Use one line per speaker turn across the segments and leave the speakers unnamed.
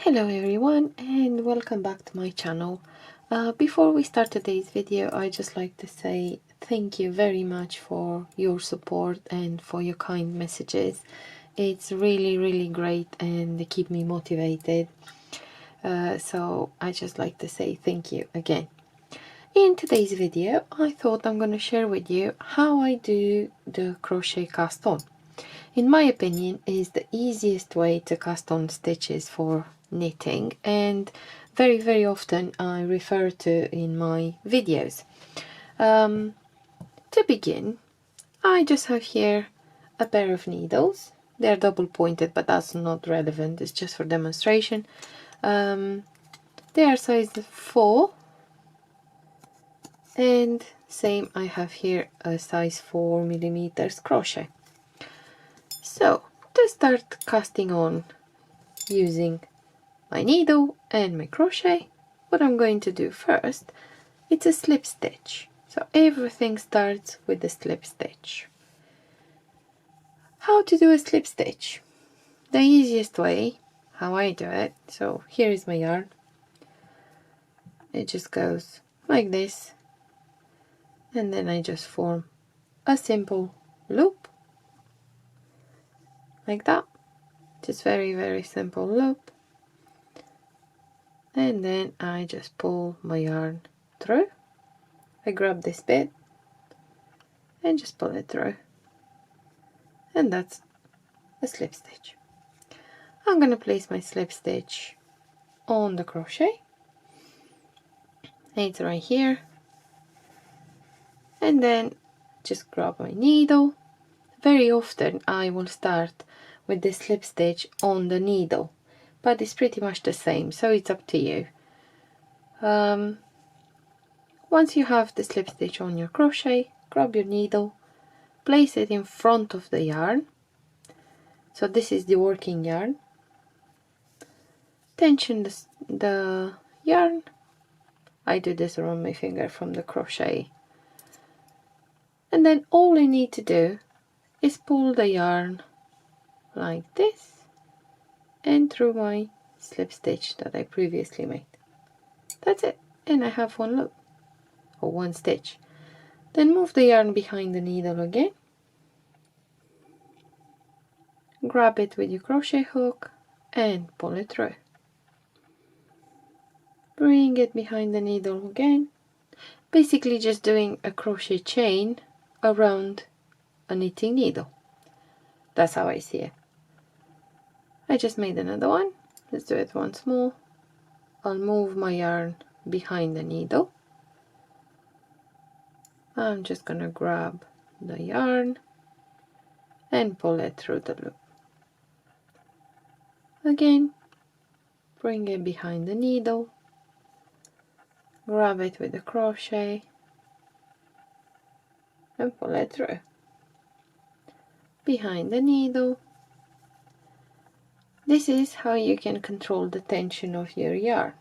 Hello everyone and welcome back to my channel. Before we start today's video, I just like to say thank you very much for your support and for your kind messages. It's really great and they keep me motivated. So I just like to say thank you again. In today's video, I thought I'm going to share with you how I do the crochet cast on. In my opinion, is the easiest way to cast on stitches for knitting, and very often I refer to in my videos. To begin, I just have here a pair of needles. They're double pointed, but that's not relevant, it's just for demonstration. They are size 4, and same, I have here a size 4mm crochet. So to start casting on using my needle and my crochet, what I'm going to do first, it's a slip stitch. So everything starts with the slip stitch. How to do a slip stitch? The easiest way, how I do it, so here is my yarn. It just goes like this, and then I just form a simple loop like that. Just very simple loop, and then I just pull my yarn through. I grab this bit and just pull it through, and that's a slip stitch. I'm going to place my slip stitch on the crochet. It's right here, and then just grab my needle. Very often I will start with the slip stitch on the needle, but it's pretty much the same, so it's up to you. Once you have the slip stitch on your crochet, grab your needle, place it in front of the yarn. So this is the working yarn. Tension the yarn. I do this around my finger from the crochet. And then all I need to do is pull the yarn like this and through my slip stitch that I previously made. That's it, and I have one loop or one stitch. Then move the yarn behind the needle again, grab it with your crochet hook and pull it through. Bring it behind the needle again, basically just doing a crochet chain around a knitting needle. That's how I see it. I just made another one. Let's do it once more. I'll move my yarn behind the needle. I'm just gonna grab the yarn and pull it through the loop. Again, bring it behind the needle, grab it with the crochet and pull it through. Behind the needle. This is how you can control the tension of your yarn.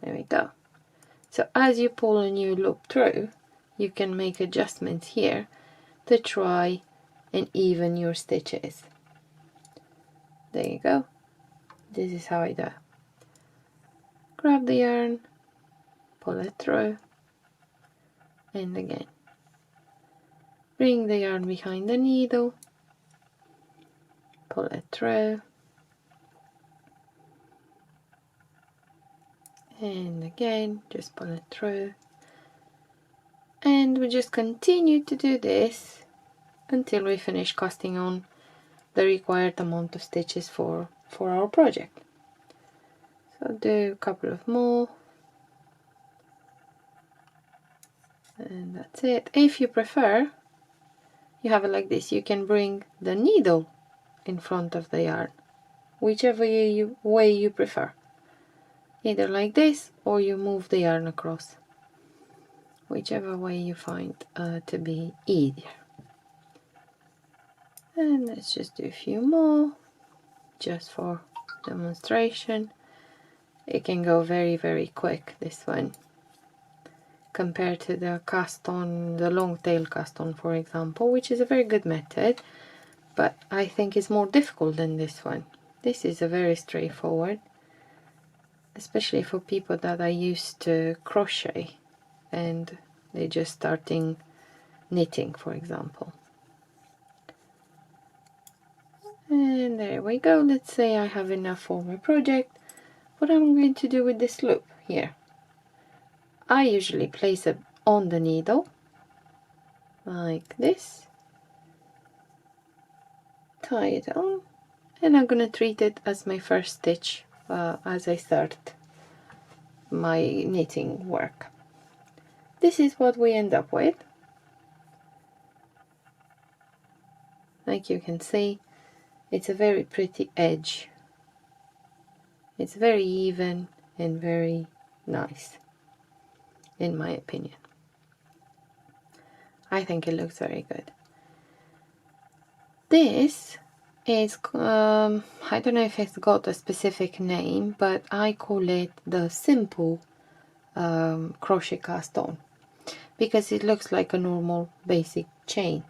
There we go. So as you pull a new loop through, you can make adjustments here to try and even your stitches. There you go. This is how I do it. Grab the yarn, pull it through, and again. Bring the yarn behind the needle, pull it through, and again, just pull it through. And we just continue to do this until we finish casting on the required amount of stitches for our project. So do a couple of more, and that's it. If you prefer, you have it like this. You can bring the needle in front of the yarn, whichever way you prefer. Either like this, or you move the yarn across, whichever way you find to be easier. And let's just do a few more, just for demonstration. It can go very quick, this one, compared to the cast on, the long tail cast on, for example, which is a very good method, but I think it's more difficult than this one. This is a very straightforward. especially for people that are used to crochet and they're just starting knitting, for example. And there we go. Let's say I have enough for my project. What I'm going to do with this loop here, I usually place it on the needle like this, tie it on, and I'm going to treat it as my first stitch as I start my knitting work. This is what we end up with. Like you can see, it's a very pretty edge. It's very even and very nice, in my opinion. I think it looks very good. This is, I don't know if it's got a specific name, but I call it the simple crochet cast on, because it looks like a normal basic chain.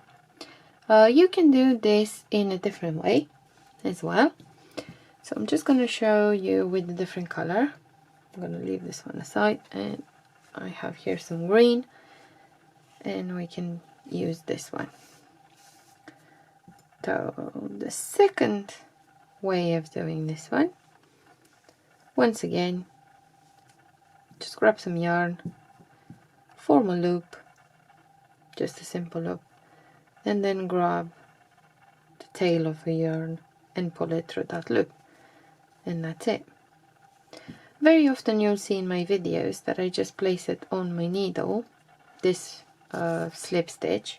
You can do this in a different way as well. So I'm just going to show you with a different color. I'm going to leave this one aside, and I have here some green, and we can use this one. So the second way of doing this one, once again, just grab some yarn, form a loop, just a simple loop, and then grab the tail of the yarn and pull it through that loop, and that's it. Very often you'll see in my videos that I just place it on my needle, this slip stitch.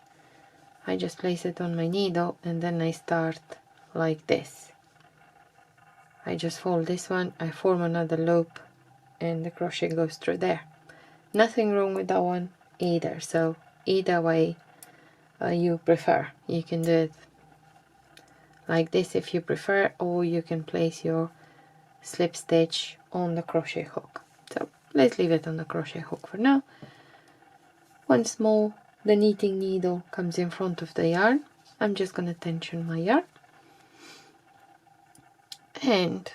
I just place it on my needle and then I start like this. I just fold this one, I form another loop, and the crochet goes through there. Nothing wrong with that one either, so either way you prefer. You can do it like this if you prefer, or you can place your slip stitch on the crochet hook. So let's leave it on the crochet hook for now. Once more, the knitting needle comes in front of the yarn. I'm just going to tension my yarn, and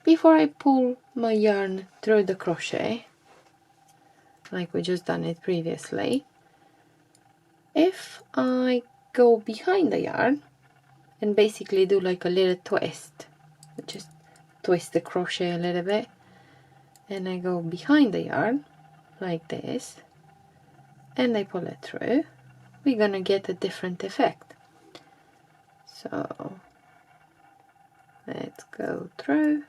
before I pull my yarn through the crochet, like we just done it previously, if I go behind the yarn and basically do like a little twist, just twist the crochet a little bit, and I go behind the yarn like this, and I pull it through, we're gonna get a different effect. So let's go through.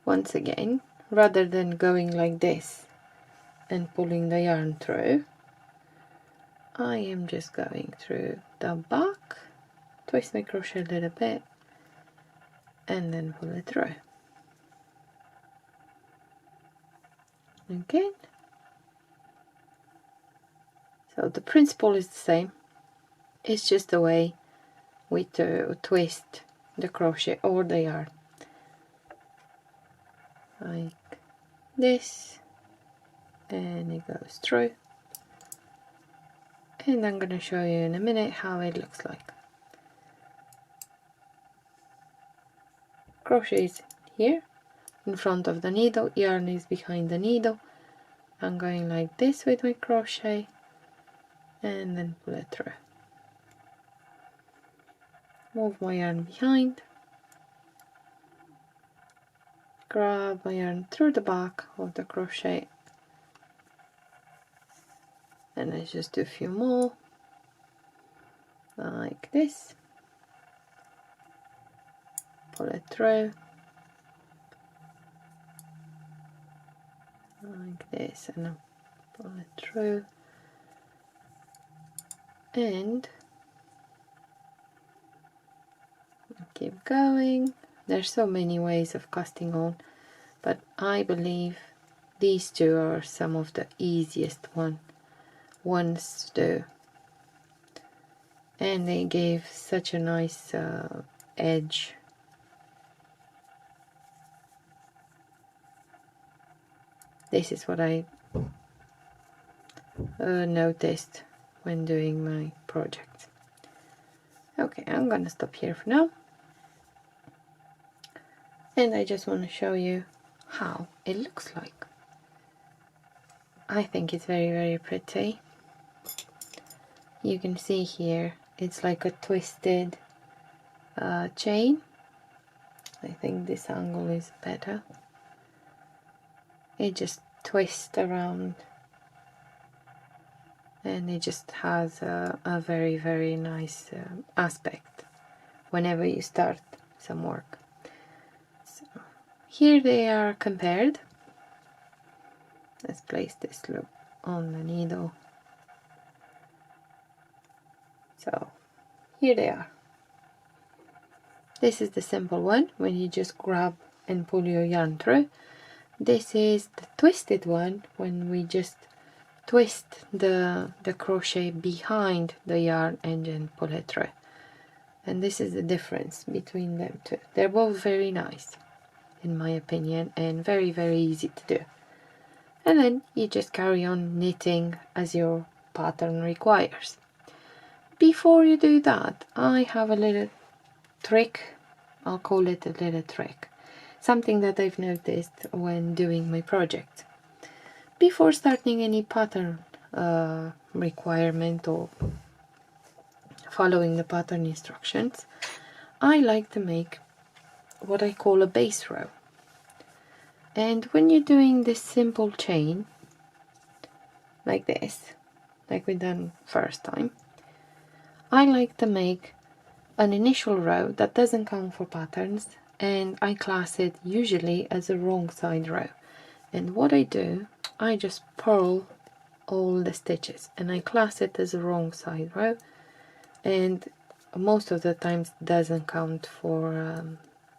Once again, rather than going like this and pulling the yarn through, I am just going through the back, twist my crochet a little bit, and then pull it through. Okay. So the principle is the same. It's just the way we twist the crochet or the yarn. Like this, and it goes through. And I'm going to show you in a minute how it looks like. Crochet is here in front of the needle, yarn is behind the needle. I'm going like this with my crochet and then pull it through. Move my yarn behind, grab my yarn through the back of the crochet, and let's just do a few more like this, pull it through like this, and I'll pull it through, and keep going. There's so many ways of casting on, but I believe these two are some of the easiest ones to do, and they gave such a nice edge. This is what I noticed when doing my project. Okay, I'm gonna stop here for now. and I just want to show you how it looks like. I think it's very, very pretty. You can see here it's like a twisted chain. I think this angle is better. It just twists around and it just has a very, very nice aspect whenever you start some work. So here they are compared. Let's place this loop on the needle. So here they are. This is the simple one when you just grab and pull your yarn through. This is the twisted one when we just twist the crochet behind the yarn and then pull it through. And this is the difference between them two. They're both very nice in my opinion and very, very easy to do. And then you just carry on knitting as your pattern requires. Before you do that, I have a little trick. I'll call it a little trick. Something that I've noticed when doing my project. Before starting any pattern requirement or following the pattern instructions, I like to make what I call a base row. And when you're doing this simple chain, like this, like we done first time, I like to make an initial row that doesn't count for patterns, and I class it usually as a wrong side row. And what I do, I just purl all the stitches and I class it as a wrong side row, and most of the times doesn't count for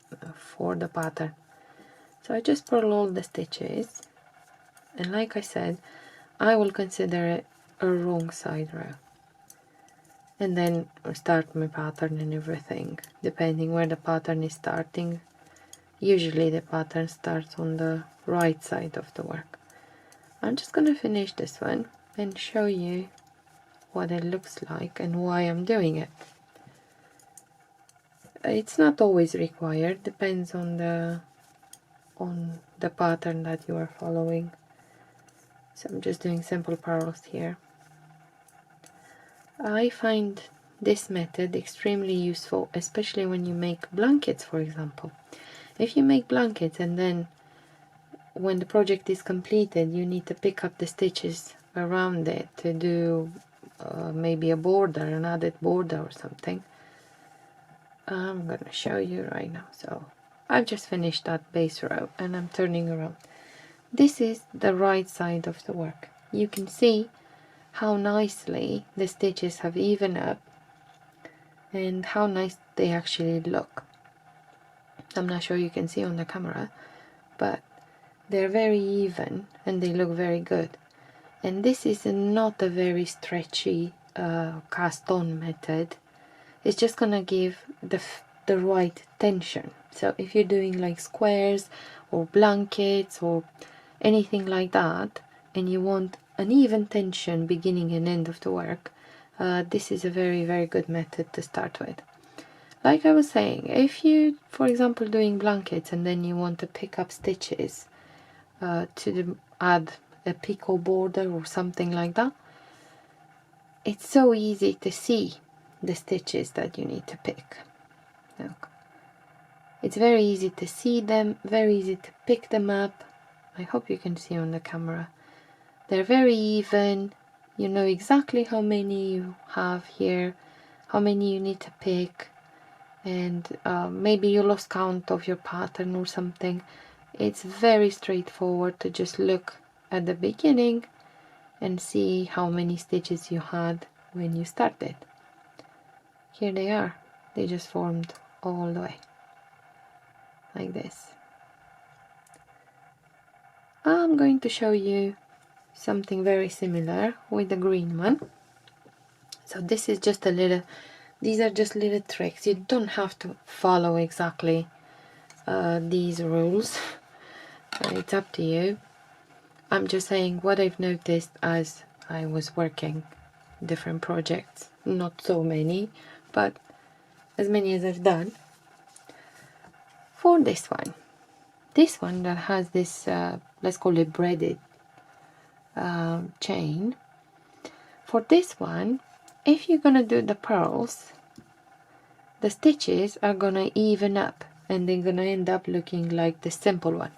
the pattern. So I just purl all the stitches, and like I said, I will consider it a wrong side row, and then start my pattern and everything depending where the pattern is starting. Usually the pattern starts on the right side of the work. I'm just gonna finish this one and show you what it looks like and why I'm doing it. It's not always required, depends on the pattern that you are following. So I'm just doing simple purls here. I find this method extremely useful, especially when you make blankets, for example. If you make blankets and then when the project is completed you need to pick up the stitches around it to do maybe a border, an added border or something, I'm gonna show you right now. So I've just finished that base row and I'm turning around. This is the right side of the work. You can see how nicely the stitches have evened up and how nice they actually look. I'm not sure you can see on the camera, but they're very even and they look very good. And this is not a very stretchy cast on method. It's just gonna give the right tension. So if you're doing like squares or blankets or anything like that and you want an even tension beginning and end of the work, this is a very, very good method to start with. Like I was saying, if you, for example, doing blankets and then you want to pick up stitches to add a picot border or something like that, it's so easy to see the stitches that you need to pick. Look. It's very easy to see them, very easy to pick them up. I hope you can see on the camera. They're very even. You know exactly how many you have here, how many you need to pick, and maybe you lost count of your pattern or something. It's very straightforward to just look at the beginning and see how many stitches you had when you started. Here they are. They just formed all the way like this. I'm going to show you something very similar with the green one. So this is just a little, these are just little tricks. You don't have to follow exactly these rules. It's up to you. I'm just saying what I've noticed as I was working different projects. Not so many, but as many as I've done. For this one, this one that has this let's call it braided chain, for this one, if you're gonna do the pearls, the stitches are gonna even up and they're gonna end up looking like the simple one.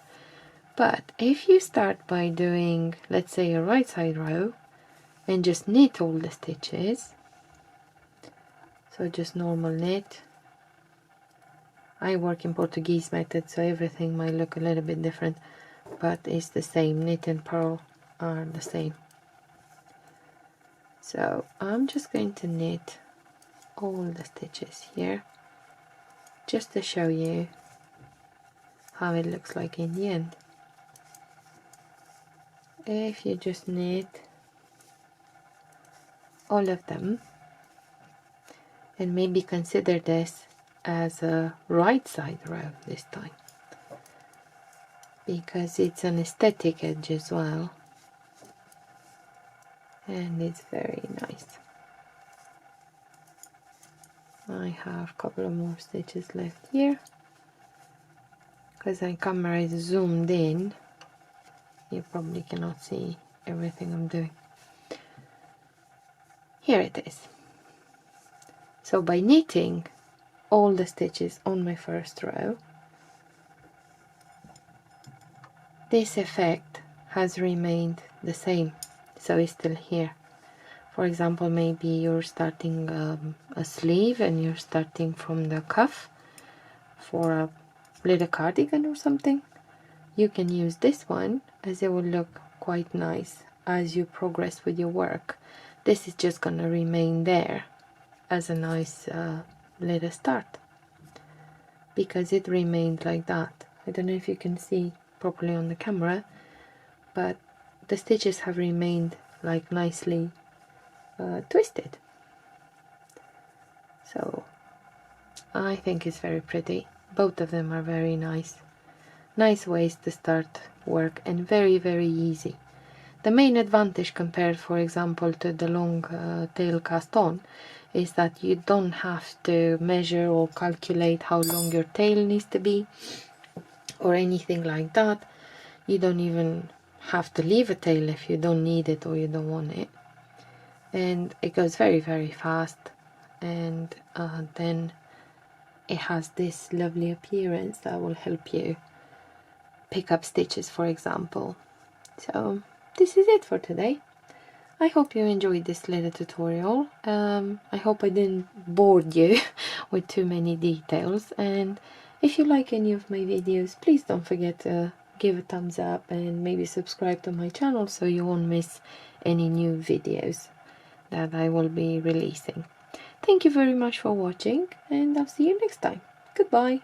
But if you start by doing, let's say, a right side row and just knit all the stitches, so just normal knit. I work in Portuguese method, so everything might look a little bit different, but it's the same. Knit and purl are the same. So I'm just going to knit all the stitches here just to show you how it looks like in the end. If you just knit all of them, and maybe consider this as a right side row this time, because it's an aesthetic edge as well, and it's very nice. I have a couple of more stitches left here. Because my camera is zoomed in, you probably cannot see everything I'm doing. Here it is. So by knitting all the stitches on my first row, this effect has remained the same, so it's still here. For example, maybe you're starting a sleeve and you're starting from the cuff for a little cardigan or something. You can use this one, as it will look quite nice as you progress with your work. This is just gonna remain there as a nice little start, because it remained like that. I don't know if you can see properly on the camera, but the stitches have remained like nicely twisted. So I think it's very pretty. Both of them are very nice. Nice ways to start work, and very, very easy. The main advantage compared, for example, to the long tail cast on is that you don't have to measure or calculate how long your tail needs to be or anything like that. You don't even have to leave a tail if you don't need it or you don't want it. And it goes very, very fast, and then it has this lovely appearance that will help you pick up stitches, for example. So this is it for today. I hope you enjoyed this little tutorial. I hope I didn't bore you with too many details, and if you like any of my videos, please don't forget to give a thumbs up and maybe subscribe to my channel so you won't miss any new videos that I will be releasing. Thank you very much for watching, and I'll see you next time. Goodbye.